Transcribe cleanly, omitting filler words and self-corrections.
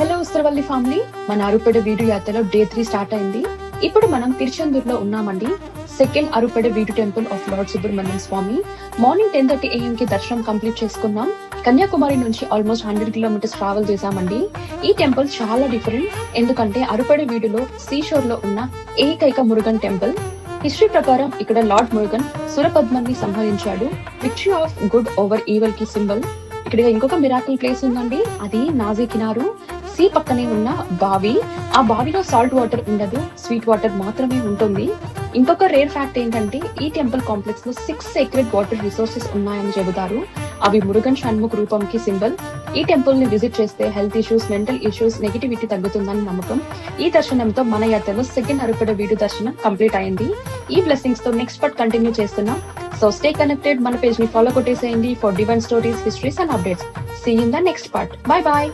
Hello ఉస్తరవల్లి family, మన అరుపెడ వీడు యాత్రలో డే 3 స్టార్ట్ అయింది. ఇప్పుడు మనం తిరుచెందూరులో ఉన్నామండి. Second Arupadai Veedu temple of lord Subrahmanyam Swami. Morning 10:30 AM కి దర్శనం కంప్లీట్ చేసుకున్నాం. కన్యాకుమారి నుంచి ఆల్మోస్ట్ 100 కిలోమీటర్స్ ట్రావెల్ చేశామండి. ఈ టెంపుల్ చాలా డిఫరెంట్, ఎందుకంటే అరుపెడ వీడులో సీషోర్ లో ఉన్న ఏకైక మురుగన్ టెంపుల్. హిస్టరీ ప్రకారం ఇక్కడ లార్డ్ మురుగన్ సురపద్మని సంహరించాడు. Victory of good over evil కి సింబల్. ఇక్కడ ఇంకొక మిరాకిల్ ప్లేస్ ఉందండి, అది నాజీ కినారు. సీ పక్కనే ఉన్న బావి. ఆ బావిలో సాల్ట్ వాటర్ ఉండదు, స్వీట్ వాటర్ మాత్రమే ఉంటుంది. ఇంకొక రేర్ ఫ్యాక్ట్ ఏంటంటే ఈ టెంపుల్ కాంప్లెక్స్ లో 6 సేక్రెడ్ వాటర్ రిసోర్సెస్ ఉన్నాయని చెబుతారు. అవి మురుగన్ షణ్ముఖ్ రూపంకి సింబల్. ఈ టెంపుల్ ని విజిట్ చేస్తే health issues, mental issues, negativity తగ్గుతుందని నమ్మకం. ఈ దర్శనంతో మన యాత్రలో సెకండ్ అరుపెడ వీడు దర్శనం కంప్లీట్ అయింది. ఈ బ్లెస్సింగ్స్ తో నెక్స్ట్ పార్ట్ కంటిన్యూ చేస్తున్నాం. So stay connected. మన పేజ్ ని ఫాలో కొట్టేసేయండి for divine stories, histories and updates. See in the next part. Bye bye.